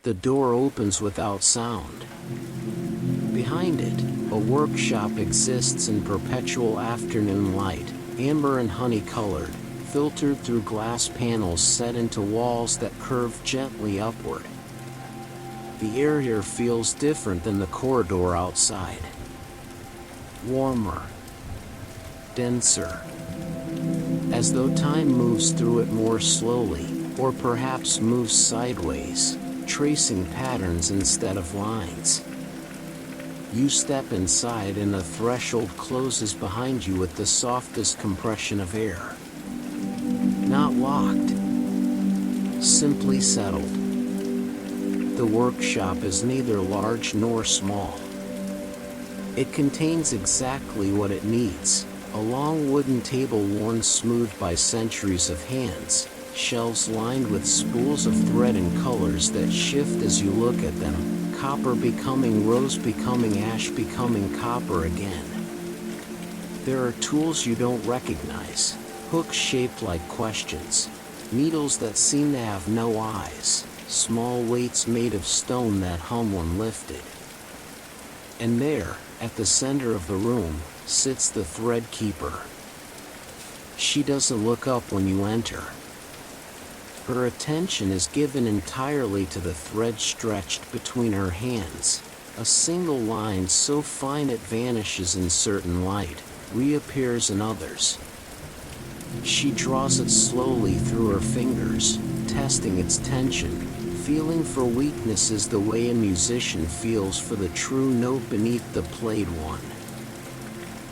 The door opens without sound. Behind it, a workshop exists in perpetual afternoon light, amber and honey-colored, filtered through glass panels set into walls that curve gently upward. The air here feels different than the corridor outside. Warmer. Denser. As though time moves through it more slowly, or perhaps moves sideways, tracing patterns instead of lines. You step inside and a threshold closes behind you with the softest compression of air. Not locked. Simply settled. The workshop is neither large nor small. It contains exactly what it needs: a long wooden table worn smooth by centuries of hands, shelves lined with spools of thread and colors that shift as you look at them, copper becoming rose becoming ash becoming copper again. There are tools you don't recognize, hooks shaped like questions, needles that seem to have no eyes, small weights made of stone that hum when lifted. And there, at the center of the room, sits the Threadkeeper. She doesn't look up when you enter. Her attention is given entirely to the thread stretched between her hands, a single line so fine it vanishes in certain light, reappears in others. She draws it slowly through her fingers, testing its tension, feeling for weaknesses the way a musician feels for the true note beneath the played one.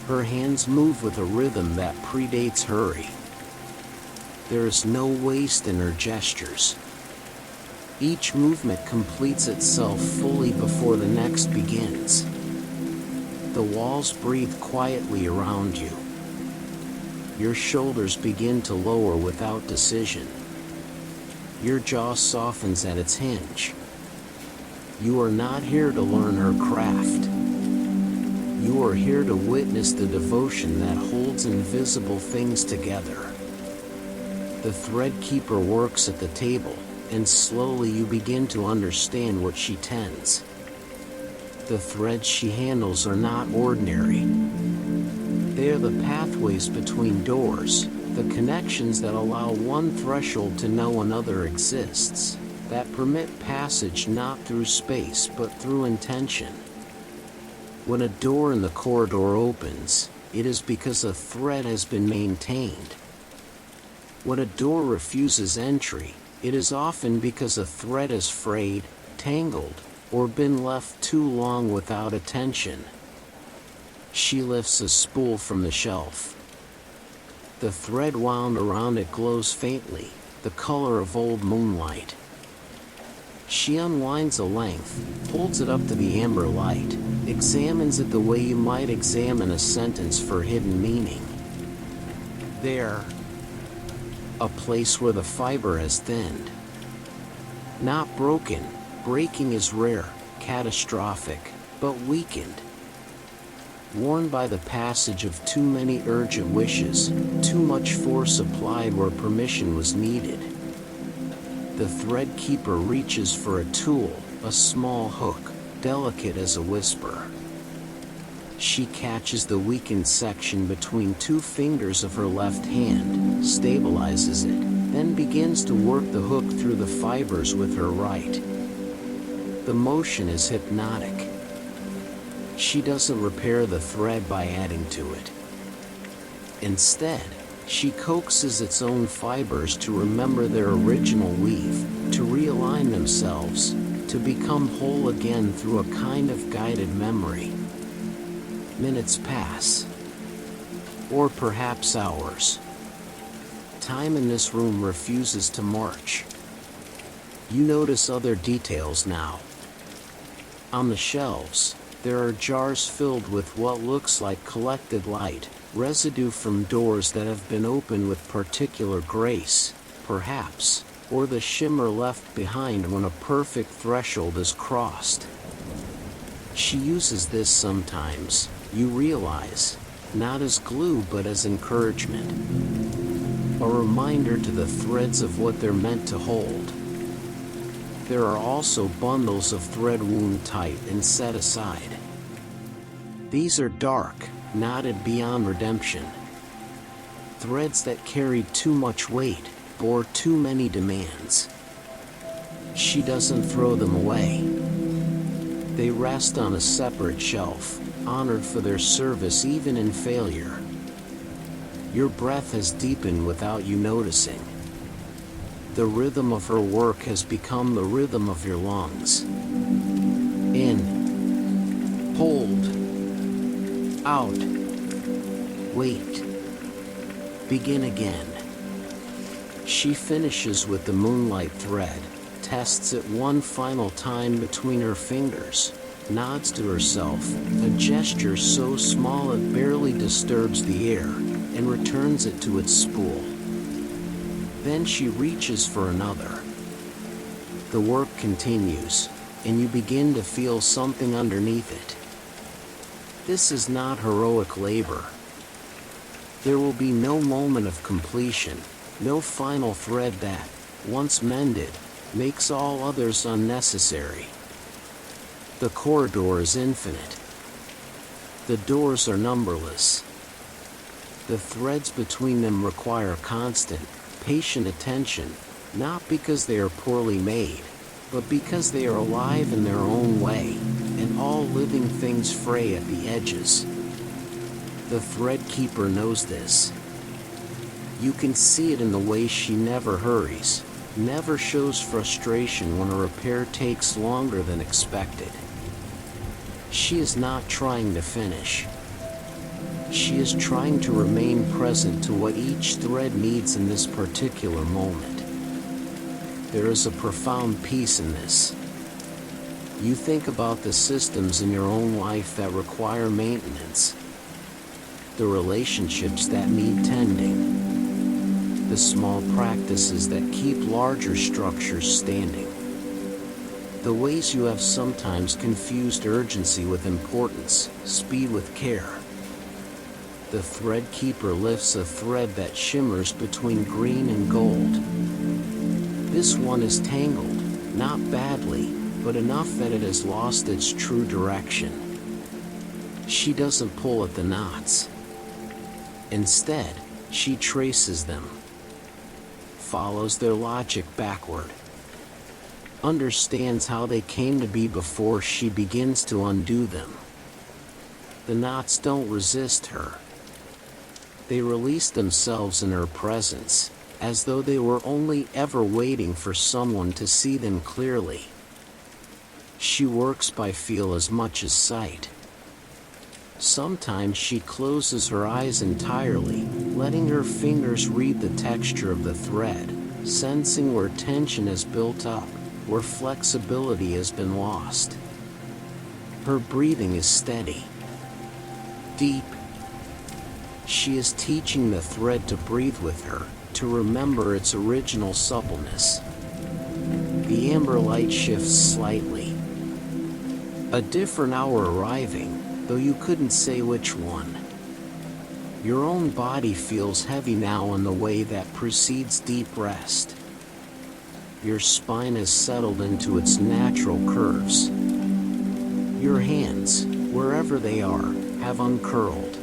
Her hands move with a rhythm that predates hurry. There is no waste in her gestures. Each movement completes itself fully before the next begins. The walls breathe quietly around you. Your shoulders begin to lower without decision. Your jaw softens at its hinge. You are not here to learn her craft. You are here to witness the devotion that holds invisible things together. The Threadkeeper works at the table, and slowly you begin to understand what she tends. The threads she handles are not ordinary. They are the pathways between doors, the connections that allow one threshold to know another exists, that permit passage not through space but through intention. When a door in the corridor opens, it is because a thread has been maintained. When a door refuses entry, it is often because a thread is frayed, tangled, or been left too long without attention. She lifts a spool from the shelf. The thread wound around it glows faintly, the color of old moonlight. She unwinds a length, holds it up to the amber light, examines it the way you might examine a sentence for hidden meaning. There, a place where the fiber has thinned. Not broken, breaking is rare, catastrophic, but weakened. Worn by the passage of too many urgent wishes, too much force applied where permission was needed. The Threadkeeper reaches for a tool, a small hook, delicate as a whisper. She catches the weakened section between two fingers of her left hand, stabilizes it, then begins to work the hook through the fibers with her right. The motion is hypnotic. She doesn't repair the thread by adding to it. Instead, she coaxes its own fibers to remember their original weave, to realign themselves, to become whole again through a kind of guided memory. Minutes pass. Or perhaps hours. Time in this room refuses to march. You notice other details now. On the shelves, there are jars filled with what looks like collected light, residue from doors that have been opened with particular grace, perhaps, or the shimmer left behind when a perfect threshold is crossed. She uses this sometimes, you realize, not as glue but as encouragement. A reminder to the threads of what they're meant to hold. There are also bundles of thread wound tight and set aside. These are dark, knotted beyond redemption. Threads that carried too much weight, bore too many demands. She doesn't throw them away. They rest on a separate shelf, honored for their service even in failure. Your breath has deepened without you noticing. The rhythm of her work has become the rhythm of your lungs. In. Hold. Out. Wait. Begin again. She finishes with the moonlight thread, tests it one final time between her fingers, nods to herself, a gesture so small it barely disturbs the air, and returns it to its spool. Then she reaches for another. The work continues, and you begin to feel something underneath it. This is not heroic labor. There will be no moment of completion, no final thread that, once mended, makes all others unnecessary. The corridor is infinite. The doors are numberless. The threads between them require constant, patient attention, not because they are poorly made, but because they are alive in their own way, and all living things fray at the edges. The Threadkeeper knows this. You can see it in the way she never hurries, never shows frustration when a repair takes longer than expected. She is not trying to finish. She is trying to remain present to what each thread needs in this particular moment. There is a profound peace in this. You think about the systems in your own life that require maintenance, the relationships that need tending, the small practices that keep larger structures standing, the ways you have sometimes confused urgency with importance, speed with care. The Threadkeeper lifts a thread that shimmers between green and gold. This one is tangled, not badly, but enough that it has lost its true direction. She doesn't pull at the knots. Instead, she traces them, follows their logic backward, understands how they came to be before she begins to undo them. The knots don't resist her. They release themselves in her presence, as though they were only ever waiting for someone to see them clearly. She works by feel as much as sight. Sometimes she closes her eyes entirely, letting her fingers read the texture of the thread, sensing where tension has built up, where flexibility has been lost. Her breathing is steady, deep. She is teaching the thread to breathe with her, to remember its original suppleness. The amber light shifts slightly. A different hour arriving, though you couldn't say which one. Your own body feels heavy now in the way that precedes deep rest. Your spine has settled into its natural curves. Your hands, wherever they are, have uncurled.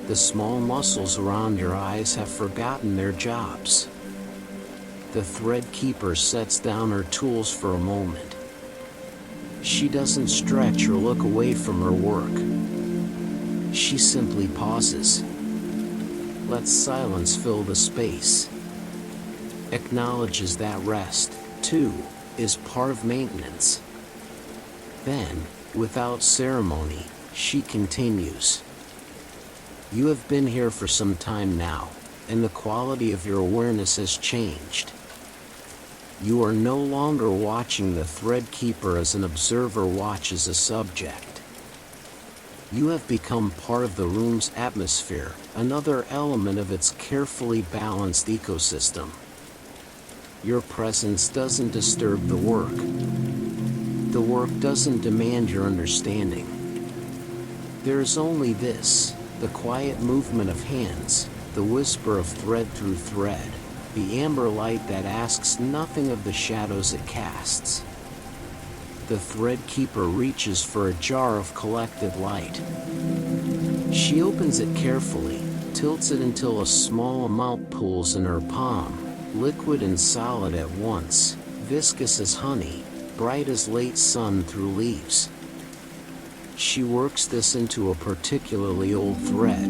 The small muscles around your eyes have forgotten their jobs. The Threadkeeper sets down her tools for a moment. She doesn't stretch or look away from her work. She simply pauses. Lets silence fill the space. Acknowledges that rest, too, is part of maintenance. Then, without ceremony, she continues. You have been here for some time now, and the quality of your awareness has changed. You are no longer watching the Threadkeeper as an observer watches a subject. You have become part of the room's atmosphere, another element of its carefully balanced ecosystem. Your presence doesn't disturb the work. The work doesn't demand your understanding. There is only this, the quiet movement of hands, the whisper of thread through thread, the amber light that asks nothing of the shadows it casts. The Threadkeeper reaches for a jar of collected light. She opens it carefully, tilts it until a small amount pools in her palm, liquid and solid at once, viscous as honey, bright as late sun through leaves. She works this into a particularly old thread,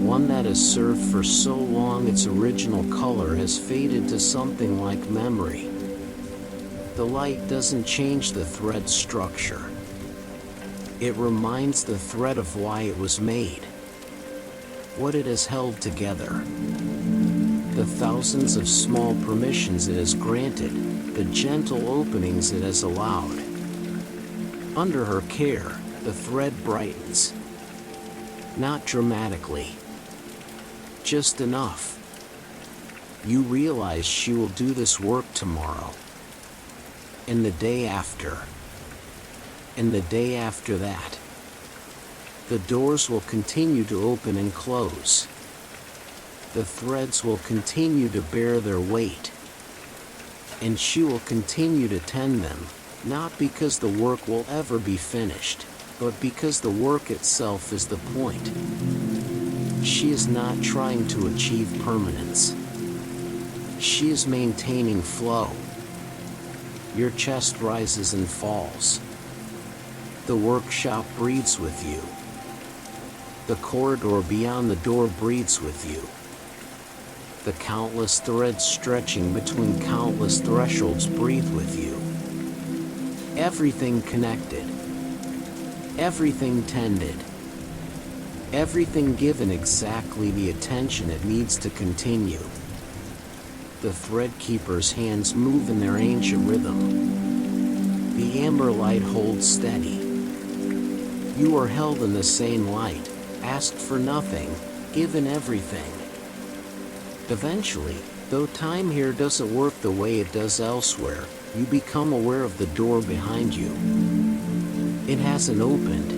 one that has served for so long its original color has faded to something like memory. The light doesn't change the thread's structure. It reminds the thread of why it was made, what it has held together, the thousands of small permissions it has granted, the gentle openings it has allowed. Under her care, the thread brightens. Not dramatically, just enough. You realize she will do this work tomorrow, and the day after, and the day after that. The doors will continue to open and close. The threads will continue to bear their weight, and she will continue to tend them, not because the work will ever be finished, but because the work itself is the point. She is not trying to achieve permanence. She is maintaining flow. Your chest rises and falls. The workshop breathes with you. The corridor beyond the door breathes with you. The countless threads stretching between countless thresholds breathe with you. Everything connected. Everything tended. Everything given exactly the attention it needs to continue. The Threadkeeper's hands move in their ancient rhythm. The amber light holds steady. You are held in the same light, asked for nothing, given everything. Eventually, though time here doesn't work the way it does elsewhere, you become aware of the door behind you. It hasn't opened.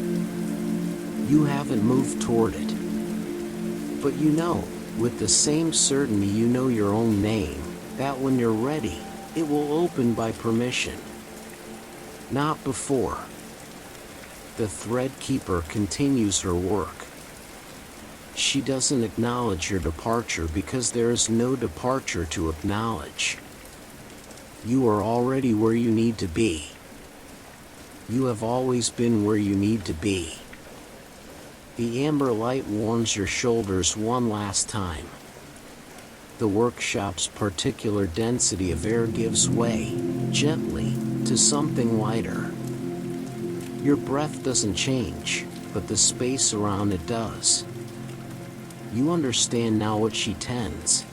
You haven't moved toward it. But you know, with the same certainty you know your own name, that when you're ready, it will open by permission. Not before. The Threadkeeper continues her work. She doesn't acknowledge your departure because there is no departure to acknowledge. You are already where you need to be. You have always been where you need to be. The amber light warms your shoulders one last time. The workshop's particular density of air gives way, gently, to something lighter. Your breath doesn't change, but the space around it does. You understand now what she tends.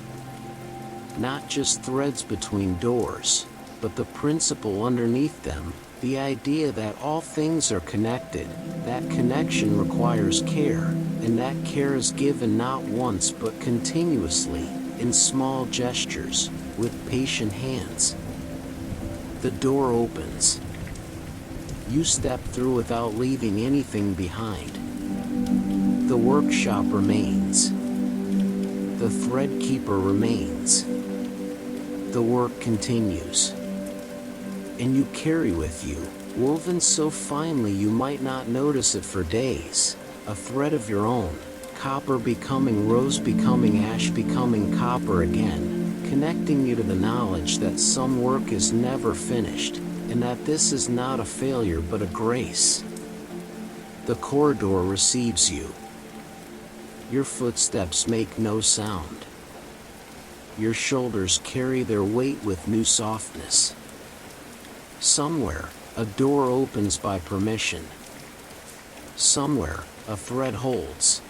Not just threads between doors, but the principle underneath them, the idea that all things are connected, that connection requires care, and that care is given not once but continuously, in small gestures, with patient hands. The door opens. You step through without leaving anything behind. The workshop remains. The Threadkeeper remains. The work continues. And you carry with you, woven so finely you might not notice it for days, a thread of your own, copper becoming rose becoming ash becoming copper again, connecting you to the knowledge that some work is never finished, and that this is not a failure but a grace. The corridor receives you. Your footsteps make no sound. Your shoulders carry their weight with new softness. Somewhere, a door opens by permission. Somewhere, a thread holds.